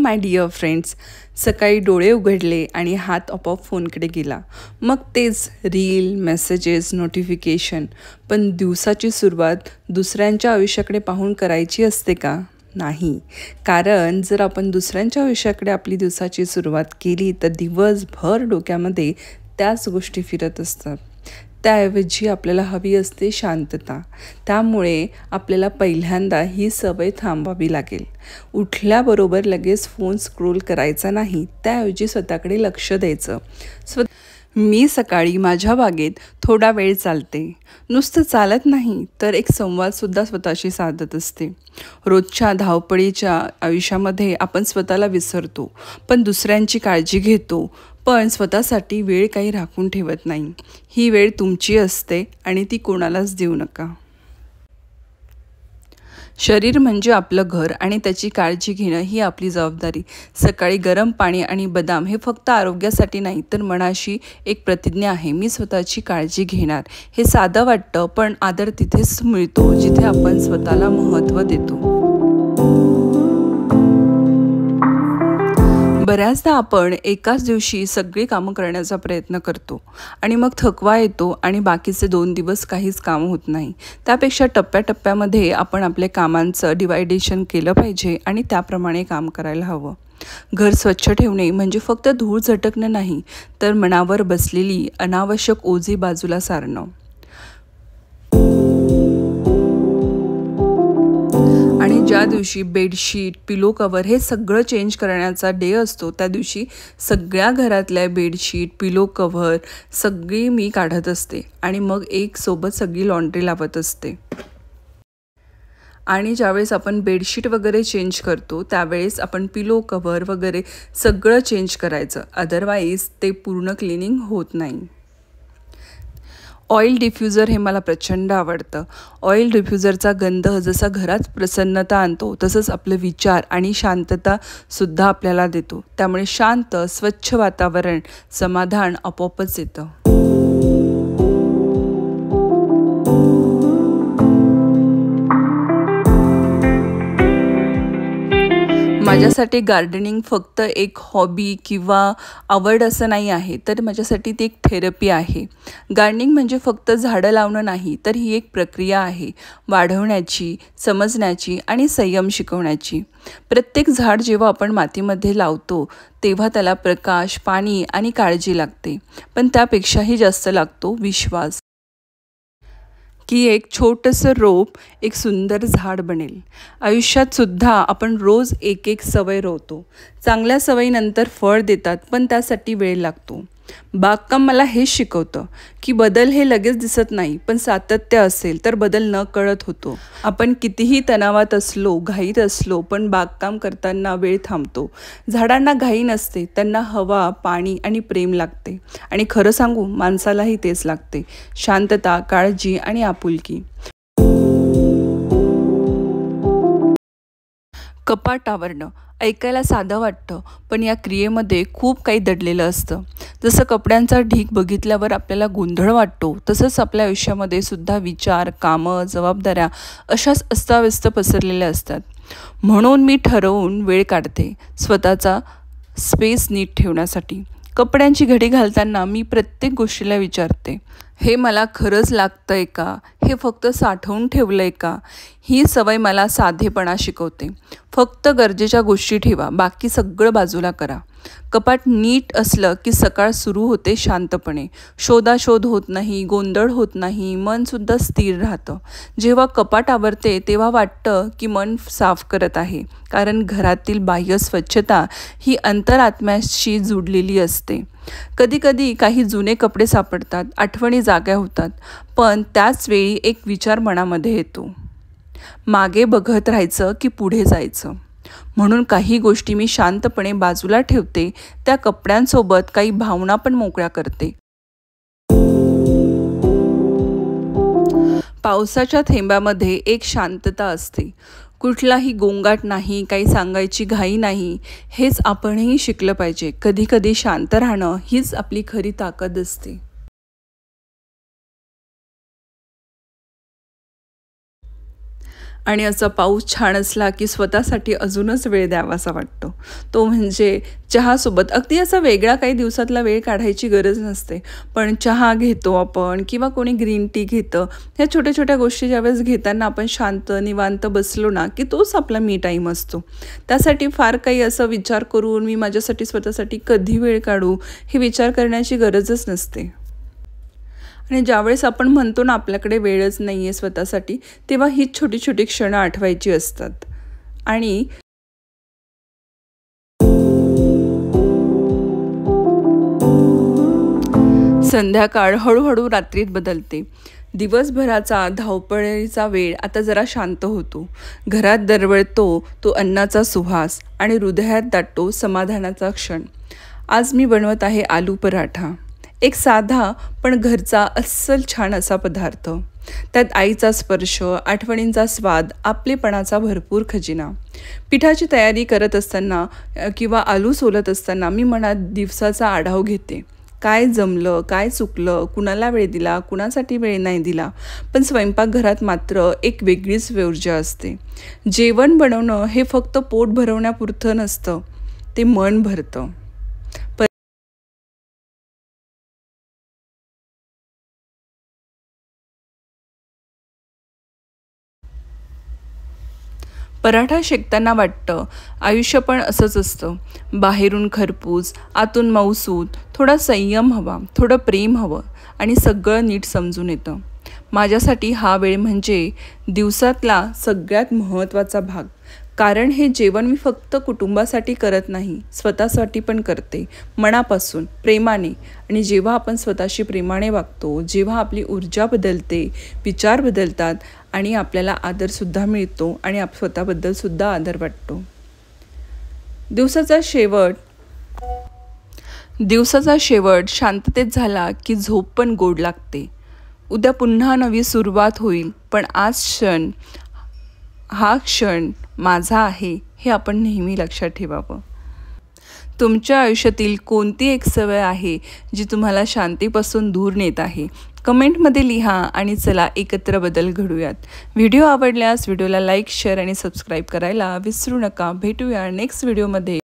My dear friends. सकाळी डोळे उघडले आणि हात आपोआप फोनकडे गेला. मग तेच रील, मेसेजेस, नोटिफिकेशन. पण दिवसाची सुरुवात दुसऱ्यांच्या आयुष्याकडे पाहून करायची असते का? नाही. कारण जर आपण दुसऱ्यांच्या आयुष्याकडे आपली दिवसाची सुरुवात केली तर दिवसभर डोक्यामध्ये त्याच गोष्टी फिरत असतात. त्याऐवजी आपल्याला हवी असते शांतता. त्यामुळे आपल्याला पहिल्यांदा ही सवय थांबवावी लागेल. उठल्याबरोबर लगेच फोन स्क्रोल करायचा नाही, त्याऐवजी स्वतःकडे लक्ष द्यायचं. मी सकाळी माझ्या बागेत थोडा वेळ चालते. नुसतं चालत नाही तर एक संवादसुद्धा स्वतःशी साधत असते. रोजच्या धावपळीच्या आयुष्यामध्ये आपण स्वतःला विसरतो, पण दुसऱ्यांची काळजी घेतो, पण स्वतःसाठी वेळ काही राखून ठेवत नाही. ही वेळ तुमची असते आणि ती कोणालाच देऊ नका. शरीर म्हणजे आपलं घर आणि त्याची काळजी घेणं ही आपली जबाबदारी. सकाळी गरम पाणी आणि बदाम हे फक्त आरोग्यासाठी नाही तर मनाशी एक प्रतिज्ञा आहे. मी स्वतःची काळजी घेणार. हे साधं वाटतं, पण आदर तिथेच मिळतो जिथे आपण स्वतःला महत्त्व देतो. बऱ्याचदा आपण एकाच दिवशी सगळी कामं करण्याचा प्रयत्न करतो आणि मग थकवा येतो आणि बाकीचे 2 दिवस काहीच काम होत नाही. त्यापेक्षा टप्प्याटप्प्यामध्ये आपण आपल्या कामांचं डिवायडेशन केलं पाहिजे आणि त्याप्रमाणे काम करायला हवं. घर स्वच्छ ठेवणे म्हणजे फक्त धूळ झटकणं नाही, तर मनावर बसलेली अनावश्यक ओझी बाजूला सारणं. आणि ज्या दिवशी बेडशीट, पिलो कवर हे सगळं चेंज करण्याचा डे असतो, त्या दिवशी सगळ्या घरातल्या बेडशीट, पिलो कव्हर सगळी मी काढत असते आणि मग एक सोबत सगळी लॉन्ड्री लावत असते. आणि ज्यावेळेस आपण बेडशीट वगैरे चेंज करतो त्यावेळेस आपण पिलो कव्हर वगैरे सगळं चेंज करायचं. अदरवाईज ते पूर्ण क्लिनिंग होत नाही. ऑइल डिफ्युजर हे मला प्रचंड आवडतं. ऑइल डिफ्युजरचा गंध जसा घरात प्रसन्नता आणतो तसंच आपले विचार आणि शांततासुद्धा आपल्याला देतो. त्यामुळे शांत, स्वच्छ वातावरण, समाधान आपोआपच येतं. माझ्यासाठी गार्डनिंग फक्त एक हॉबी किंवा आवड असं नाही आहे, तर माझ्यासाठी ती एक थेरपी आहे. गार्डनिंग म्हणजे फक्त झाडं लावणं नाही, तर ही एक प्रक्रिया आहे वाढवण्याची, समजण्याची आणि संयम शिकवण्याची. प्रत्येक झाड जेव्हा आपण मातीमध्ये लावतो तेव्हा त्याला प्रकाश, पाणी आणि काळजी लागते, पण त्यापेक्षाही जास्त लागतो विश्वास की एक छोटंसं रोप एक सुंदर झाड बनेल. आयुष्यातसुद्धा आपण रोज एक एक सवय रोवतो. चांगल्या सवयीनंतर फळ देतात, पण त्यासाठी वेळ लागतो. बागकाम मला हेच शिकवतं की बदल हे लगेच दिसत नाही, पण सातत्य असेल तर बदल न कळत होतो. आपण कितीही तणावात असलो, घाईत असलो, पण बागकाम करताना वेळ थांबतो. झाडांना घाई नसते, त्यांना हवा, पाणी आणि प्रेम लागते. आणि खरं सांगू, माणसालाही तेच लागते: शांतता, काळजी आणि आपुलकी. कपाट आवरणं ऐकायला साधं वाटतं, पण या क्रियेमध्ये खूप काही दडलेलं असतं. जसं कपड्यांचा ढीग बघितल्यावर आपल्याला गोंधळ वाटतो, तसंच आपल्या आयुष्यामध्ये सुद्धा विचार, कामं, जबाबदाऱ्या अशाच अस्ताव्यस्त पसरलेल्या असतात. म्हणून मी ठरवून वेळ काढते स्वतःचा स्पेस नीट ठेवण्यासाठी. कपड्यांची घडी घालताना मी प्रत्येक गोष्टीला विचारते, हे मला खरंच लागतं आहे का? हे फक्त साठवून ठेवलं आहे का? ही सवय मला साधेपणा शिकवते. फक्त गरजेच्या गोष्टी ठेवा, बाकी सगळं बाजूला करा. कपाट नीट असलं की सकाळ सुरू होते शांतपणे. शोधाशोध होत नाही, गोंधळ होत नाही, मनसुद्धा स्थिर राहतं. जेव्हा कपाट आवरते तेव्हा वाटतं की मन साफ करत आहे, कारण घरातील बाह्य स्वच्छता ही अंतरात्म्याशी जुडलेली असते. कधीकधी काही जुने कपडे सापडतात, आठवणी जाग्या होतात, पण त्याचवेळी एक विचार मनामध्ये येतो: मागे बघत राहायचं की पुढे जायचं? म्हणून काही गोष्टी मी शांतपणे बाजूला ठेवते. त्या कपड्यांसोबत काही भावना पण मोकळ्या करते. पावसाच्या थेंबामध्ये एक शांतता असते. कुठलाही गोंगाट नाही, काही सांगायची घाई नाही. हेच आपणही शिकलं पाहिजे. कधीकधी शांत राहणं हीच आपली खरी ताकद असते. आणि असा पाऊस छान असला की स्वतःसाठी अजूनच वेळ द्यावासा वाटतो. तो म्हणजे चहासोबत. अगदी असा वेगळा काही दिवसातला वेळ काढायची गरज नसते, पण चहा घेतो आपण किंवा कोणी ग्रीन टी घेतं. ह्या छोट्या छोट्या गोष्टी ज्यावेळेस घेताना आपण शांत निवांत बसलो ना की तोच आपला मी टाईम असतो. त्यासाठी फार काही असं विचार करून मी माझ्यासाठी स्वतःसाठी कधी वेळ काढू हे विचार करण्याची गरजच नसते. आणि ज्यावेळेस आपण म्हणतो ना आपल्याकडे वेळच नाही आहे स्वतःसाठी, तेव्हा हीच छोटी छोटी क्षणं आठवायची असतात. आणि संध्याकाळ हळूहळू रात्रीत बदलते. दिवसभराचा धावपळीचा वेळ आता जरा शांत होतो. घरात दरवळतो तो अन्नाचा सुवास आणि हृदयात दाटतो समाधानाचा क्षण. आज मी बनवत आहे आलू पराठा. एक साधा पण घरचा अस्सल छान असा पदार्थ. त्यात आईचा स्पर्श, आठवणींचा स्वाद, आपलेपणाचा भरपूर खजिना. पिठाची तयारी करत असताना किंवा आलू सोलत असताना मी मनात दिवसाचा आढावा घेते. काय जमलं, काय चुकलं, कुणाला वेळ दिला, कुणासाठी वेळ नाही दिला. पण स्वयंपाकघरात मात्र एक वेगळीच ऊर्जा असते. जेवण बनवणं हे फक्त पोट भरवण्यापुरतं नसतं, ते मन भरतं. पराठा शेकताना वाटतं आयुष्य पण असंच असतं. बाहेरून खरपूस, आतून मऊसूत, थोडा संयम हवा, थोडं प्रेम हवं आणि सगळं नीट समजून येतं. माझ्यासाठी हा वेळ म्हणजे दिवसातला सगळ्यात महत्त्वाचा भाग. कारण हे जेवण मी फक्त कुटुंबासाठी करत नाही, स्वतःसाठी पण करते, मनापासून, प्रेमाने. आणि जेव्हा आपण स्वतःशी प्रेमाने वागतो, जेव्हा आपली ऊर्जा बदलते, विचार बदलतात आणि आपल्याला आदरसुद्धा मिळतो आणि स्वतःबद्दलसुद्धा आदर वाटतो. दिवसाचा शेवट दिवसाचा शेवट शांततेत झाला की झोप पण गोड लागते. उद्या पुन्हा नवी सुरुवात होईल, पण हा क्षण माझा आहे हे आपण नेहमी लक्षात ठेवावं. तुमच्या आयुष्यातील कोणती एक सवय आहे जी तुम्हाला शांतीपासून दूर नेत आहे? कमेंटमध्ये लिहा आणि चला एकत्र बदल घडूयात. व्हिडिओ आवडल्यास व्हिडिओला लाईक, शेअर आणि सबस्क्राईब करायला विसरू नका. भेटूया नेक्स्ट व्हिडिओमध्ये.